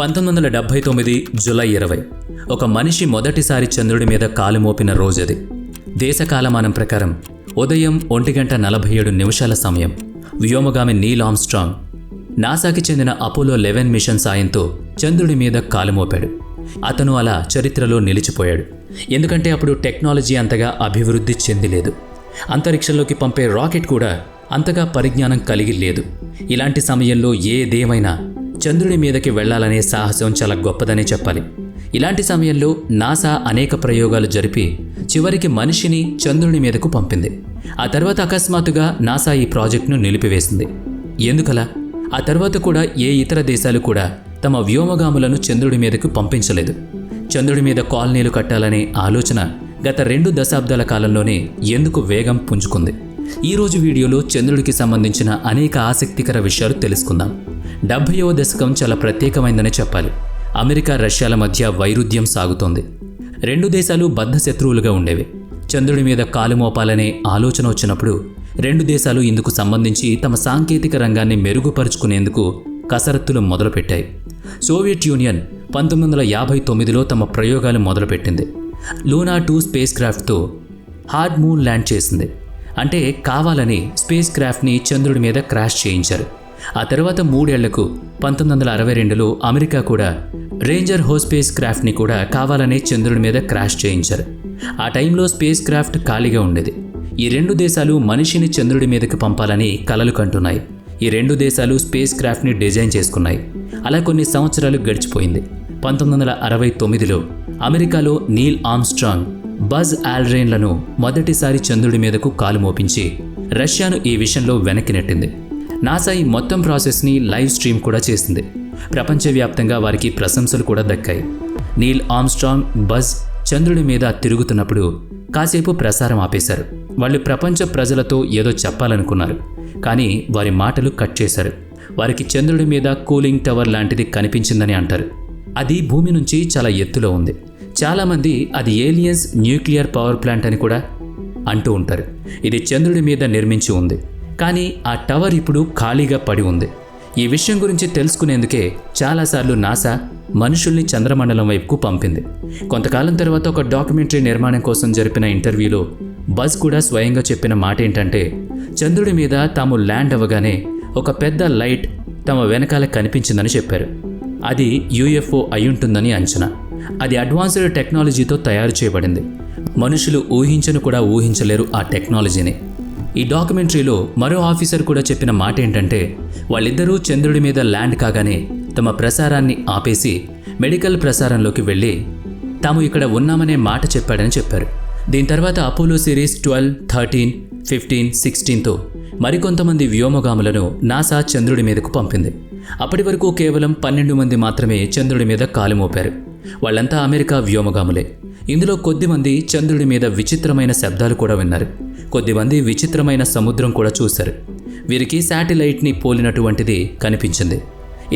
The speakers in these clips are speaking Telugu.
1979 జూలై 20 ఒక మనిషి మొదటిసారి చంద్రుడి మీద కాలు మోపిన రోజది. దేశకాలమానం ప్రకారం ఉదయం 1:47 సమయం. వ్యోమగామి నీల్ ఆర్మ్స్ట్రాంగ్ నాసాకి చెందిన అపోలో 11 మిషన్ సాయంతో చంద్రుడి మీద కాలు మోపాడు. అతను అలా చరిత్రలో నిలిచిపోయాడు. ఎందుకంటే అప్పుడు టెక్నాలజీ అంతగా అభివృద్ధి చెందిలేదు. అంతరిక్షంలోకి పంపే రాకెట్ కూడా అంతగా పరిజ్ఞానం కలిగి లేదు. ఇలాంటి సమయంలో ఏదేమైనా చంద్రుడి మీదకి వెళ్లాలనే సాహసం చాలా గొప్పదనే చెప్పాలి. ఇలాంటి సమయంలో నాసా అనేక ప్రయోగాలు జరిపి చివరికి మనిషిని చంద్రుడి మీదకు పంపింది. ఆ తర్వాత అకస్మాత్తుగా నాసా ఈ ప్రాజెక్టును నిలిపివేసింది. ఎందుకలా? ఆ తర్వాత కూడా ఏ ఇతర దేశాలు కూడా తమ వ్యోమగాములను చంద్రుడి మీదకు పంపించలేదు. చంద్రుడి మీద కాలనీలు కట్టాలనే ఆలోచన గత 2 దశాబ్దాల కాలంలోనే ఎందుకు వేగం పుంజుకుంది? ఈరోజు వీడియోలో చంద్రుడికి సంబంధించిన అనేక ఆసక్తికర విషయాలు తెలుసుకుందాం. 70వ దశకం చాలా ప్రత్యేకమైందనే చెప్పాలి. అమెరికా, రష్యాల మధ్య వైరుధ్యం సాగుతోంది. 2 దేశాలు బద్ధ శత్రువులుగా ఉండేవి. చంద్రుడి మీద కాలు మోపాలనే ఆలోచన వచ్చినప్పుడు 2 దేశాలు ఇందుకు సంబంధించి తమ సాంకేతిక రంగాన్ని మెరుగుపరుచుకునేందుకు కసరత్తులు మొదలుపెట్టాయి. సోవియట్ యూనియన్ 1959లో తమ ప్రయోగాలు మొదలుపెట్టింది. లూనా 2 స్పేస్ క్రాఫ్ట్తో హార్డ్ మూన్ ల్యాండ్ చేసింది. అంటే కావాలని స్పేస్ క్రాఫ్ట్ని చంద్రుడి మీద క్రాష్ చేయించారు. ఆ తర్వాత 3 ఏళ్లకు 1962లో అమెరికా కూడా రేంజర్ హో స్పేస్ క్రాఫ్ట్ని కూడా కావాలనే చంద్రుడి మీద క్రాష్ చేయించారు. ఆ టైంలో స్పేస్ క్రాఫ్ట్ ఖాళీగా ఉండేది. ఈ 2 దేశాలు మనిషిని చంద్రుడి మీదకి పంపాలని కలలు కంటున్నాయి. ఈ 2 దేశాలు స్పేస్ క్రాఫ్ట్ని డిజైన్ చేసుకున్నాయి. అలా కొన్ని సంవత్సరాలు గడిచిపోయింది. 1969లో అమెరికాలో నీల్ ఆర్మ్స్ట్రాంగ్, బజ్ ఆల్డ్రిన్లను మొదటిసారి చంద్రుడి మీదకు కాలు మోపించి రష్యాను ఈ విషయంలో వెనక్కి నెట్టింది. నాసా ఈ మొత్తం ప్రాసెస్ని లైవ్ స్ట్రీమ్ కూడా చేసింది. ప్రపంచవ్యాప్తంగా వారికి ప్రశంసలు కూడా దక్కాయి. నీల్ ఆర్మ్స్ట్రాంగ్, బజ్ చంద్రుడి మీద తిరుగుతున్నప్పుడు కాసేపు ప్రసారం ఆపేశారు. వాళ్ళు ప్రపంచ ప్రజలతో ఏదో చెప్పాలనుకున్నారు, కానీ వారి మాటలు కట్ చేశారు. వారికి చంద్రుడి మీద కూలింగ్ టవర్ లాంటిది కనిపించిందని అంటారు. అది భూమి నుంచి చాలా ఎత్తులో ఉంది. చాలామంది అది ఏలియన్స్ న్యూక్లియర్ పవర్ ప్లాంట్ అని కూడా అంటూ ఉంటారు. ఇది చంద్రుడి మీద నిర్మించి ఉంది, కానీ ఆ టవర్ ఇప్పుడు ఖాళీగా పడి ఉంది. ఈ విషయం గురించి తెలుసుకునేందుకే చాలాసార్లు నాసా మనుషుల్ని చంద్రమండలం వైపుకు పంపింది. కొంతకాలం తర్వాత ఒక డాక్యుమెంటరీ నిర్మాణం కోసం జరిపిన ఇంటర్వ్యూలో బజ్ కూడా స్వయంగా చెప్పిన మాట ఏంటంటే, చంద్రుడి మీద తాము ల్యాండ్ అవ్వగానే ఒక పెద్ద లైట్ తమ వెనకాల కనిపించిందని చెప్పారు. అది యూఎఫ్ఓ అయ్యుంటుందని అంచనా. అది అడ్వాన్స్డ్ టెక్నాలజీతో తయారు చేయబడింది. మనుషులు ఊహించను కూడా ఊహించలేరు ఆ టెక్నాలజీని. ఈ డాక్యుమెంటరీలో మరో ఆఫీసర్ కూడా చెప్పిన మాట ఏంటంటే, వాళ్ళిద్దరూ చంద్రుడి మీద ల్యాండ్ కాగానే తమ ప్రసారాన్ని ఆపేసి మెడికల్ ప్రసారంలోకి వెళ్ళి తాము ఇక్కడ ఉన్నామనే మాట చెప్పాడని చెప్పారు. దీని తర్వాత అపోలో సిరీస్ 12, 13, 15, 16తో మరికొంతమంది వ్యోమగాములను నాసా చంద్రుడి మీదకు పంపింది. అప్పటి వరకు కేవలం 12 మంది మాత్రమే చంద్రుడి మీద కాలు మోపారు. వాళ్ళంతా అమెరికా వ్యోమగాములే. ఇందులో కొద్దిమంది చంద్రుడి మీద విచిత్రమైన శబ్దాలు కూడా విన్నారు. కొద్దిమంది విచిత్రమైన సముద్రం కూడా చూశారు. వీరికి శాటిలైట్ని పోలినటువంటిది కనిపించింది.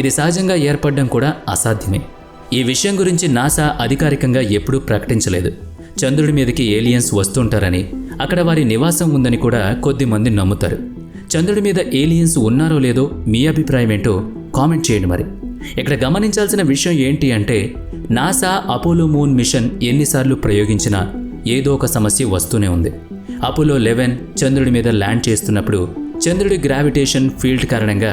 ఇది సహజంగా ఏర్పడడం కూడా అసాధ్యమే. ఈ విషయం గురించి నాసా అధికారికంగా ఎప్పుడూ ప్రకటించలేదు. చంద్రుడి మీదకి ఏలియన్స్ వస్తుంటారని, అక్కడ వారి నివాసం ఉందని కూడా కొద్దిమంది నమ్ముతారు. చంద్రుడి మీద ఏలియన్స్ ఉన్నారో లేదో మీ అభిప్రాయం ఏంటో కామెంట్ చేయండి. మరి ఇక్కడ గమనించాల్సిన విషయం ఏంటి అంటే, నాసా అపోలో మూన్ మిషన్ ఎన్నిసార్లు ప్రయోగించినా ఏదో ఒక సమస్య వస్తూనే ఉంది. అపోలో 11 చంద్రుడి మీద ల్యాండ్ చేస్తున్నప్పుడు చంద్రుడి గ్రావిటేషన్ ఫీల్డ్ కారణంగా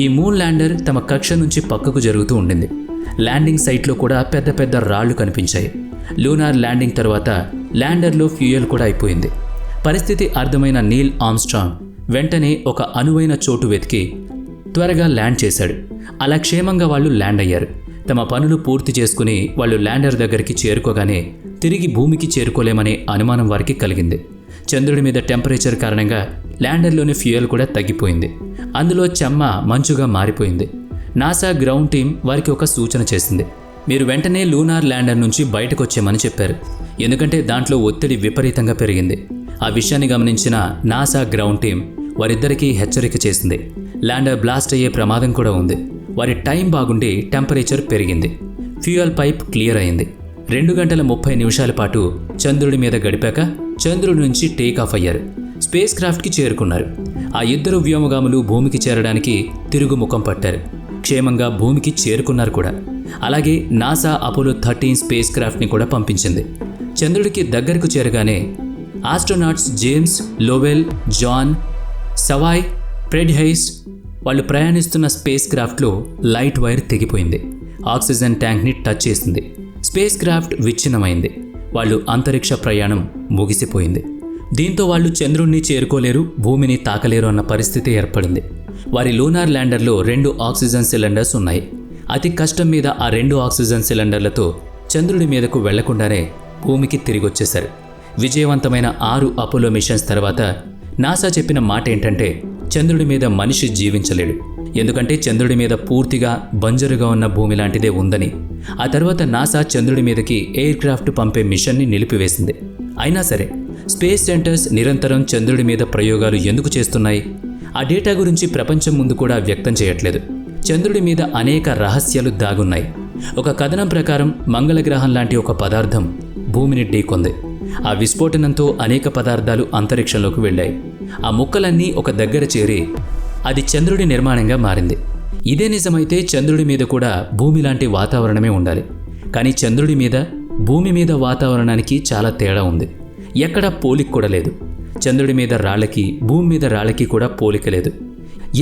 ఈ మూన్ ల్యాండర్ తమ కక్ష నుంచి పక్కకు జరుగుతూ ఉండింది. ల్యాండింగ్ సైట్లో కూడా పెద్ద పెద్ద రాళ్లు కనిపించాయి. లూనార్ ల్యాండింగ్ తర్వాత ల్యాండర్లో ఫ్యూయల్ కూడా అయిపోయింది. పరిస్థితి అర్థమైన నీల్ ఆర్మ్స్ట్రాంగ్ వెంటనే ఒక అనువైన చోటు వెతికి త్వరగా ల్యాండ్ చేశాడు. అలా క్షేమంగా వాళ్ళు ల్యాండ్ అయ్యారు. తమ పనులు పూర్తి చేసుకుని వాళ్ళు ల్యాండర్ దగ్గరికి చేరుకోగానే తిరిగి భూమికి చేరుకోలేమనే అనుమానం వారికి కలిగింది. చంద్రుడి మీద టెంపరేచర్ కారణంగా ల్యాండర్లోని ఫ్యూయల్ కూడా తగ్గిపోయింది. అందులో చెమ్మ మంచుగా మారిపోయింది. నాసా గ్రౌండ్ టీం వారికి ఒక సూచన చేసింది. మీరు వెంటనే లూనార్ ల్యాండర్ నుంచి బయటకు వచ్చేయమని చెప్పారు. ఎందుకంటే దాంట్లో ఒత్తిడి విపరీతంగా పెరిగింది. ఆ విషయాన్ని గమనించిన నాసా గ్రౌండ్ టీం వారిద్దరికీ హెచ్చరిక చేసింది. ల్యాండర్ బ్లాస్ట్ అయ్యే ప్రమాదం కూడా ఉంది. వారి టైం బాగుండి టెంపరేచర్ పెరిగింది. ఫ్యూయల్ పైప్ క్లియర్ అయింది. 2 గంటల 30 నిమిషాల పాటు చంద్రుడి మీద గడిపాక చంద్రుడి నుంచి టేక్ ఆఫ్ అయ్యారు. స్పేస్ క్రాఫ్ట్కి చేరుకున్నారు. ఆ ఇద్దరు వ్యోమగాములు భూమికి చేరడానికి తిరుగుముఖం పట్టారు. క్షేమంగా భూమికి చేరుకున్నారు కూడా. అలాగే నాసా అపోలో 13 స్పేస్ క్రాఫ్ట్ని కూడా పంపించింది. చంద్రుడికి దగ్గరకు చేరగానే ఆస్ట్రోనాట్స్ జేమ్స్ లోవెల్, జాన్, సవాయ్, ప్రెడ్హైస్ వాళ్ళు ప్రయాణిస్తున్న స్పేస్ క్రాఫ్ట్లో లైట్ వైర్ తెగిపోయింది. ఆక్సిజన్ ట్యాంక్ని టచ్ చేసింది. స్పేస్ క్రాఫ్ట్ విచ్ఛిన్నమైంది. వాళ్ళు అంతరిక్ష ప్రయాణం ముగిసిపోయింది. దీంతో వాళ్ళు చంద్రుణ్ణి చేరుకోలేరు, భూమిని తాకలేరు అన్న పరిస్థితి ఏర్పడింది. వారి లూనార్ ల్యాండర్లో 2 ఆక్సిజన్ సిలిండర్స్ ఉన్నాయి. అతి కష్టం మీద ఆ 2 ఆక్సిజన్ సిలిండర్లతో చంద్రుడి మీదకు వెళ్లకుండానే భూమికి తిరిగొచ్చేశారు. విజయవంతమైన 6 అపోలో మిషన్స్ తర్వాత నాసా చెప్పిన మాట ఏంటంటే చంద్రుడి మీద మనిషి జీవించలేడు, ఎందుకంటే చంద్రుడి మీద పూర్తిగా బంజరుగా ఉన్న భూమి లాంటిదే ఉందని. ఆ తర్వాత నాసా చంద్రుడి మీదకి ఎయిర్ క్రాఫ్ట్ పంపే మిషన్ని నిలిపివేసింది. అయినా సరే స్పేస్ సెంటర్స్ నిరంతరం చంద్రుడి మీద ప్రయోగాలు ఎందుకు చేస్తున్నాయి? ఆ డేటా గురించి ప్రపంచం ముందు కూడా వ్యక్తం చేయట్లేదు. చంద్రుడి మీద అనేక రహస్యాలు దాగున్నాయి. ఒక కథనం ప్రకారం మంగళగ్రహం లాంటి ఒక పదార్థం భూమిని ఢీకొంది. ఆ విస్ఫోటనంతో అనేక పదార్థాలు అంతరిక్షంలోకి వెళ్ళాయి. ఆ ముక్కలన్నీ ఒక దగ్గర చేరి అది చంద్రుడి నిర్మాణంగా మారింది. ఇదే నిజమైతే చంద్రుడి మీద కూడా భూమి లాంటి వాతావరణమే ఉండాలి. కానీ చంద్రుడి మీద, భూమి మీద వాతావరణానికి చాలా తేడా ఉంది. ఎక్కడా పోలిక కూడా లేదు. చంద్రుడి మీద రాళ్ళకి, భూమి మీద రాళ్ళకి కూడా పోలిక లేదు.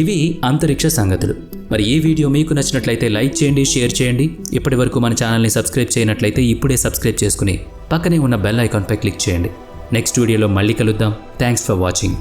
ఇవి అంతరిక్ష సంగతులు. మరి ఈ వీడియో మీకు నచ్చినట్లయితే లైక్ చేయండి, షేర్ చేయండి. ఇప్పటి వరకు మన ఛానల్ని సబ్స్క్రైబ్ చేయనట్లయితే ఇప్పుడే సబ్స్క్రైబ్ చేసుకుని పక్కనే ఉన్న బెల్ ఐకాన్పై క్లిక్ చేయండి. నెక్స్ట్ వీడియోలో మళ్ళీ కలుద్దాం. Thanks for watching.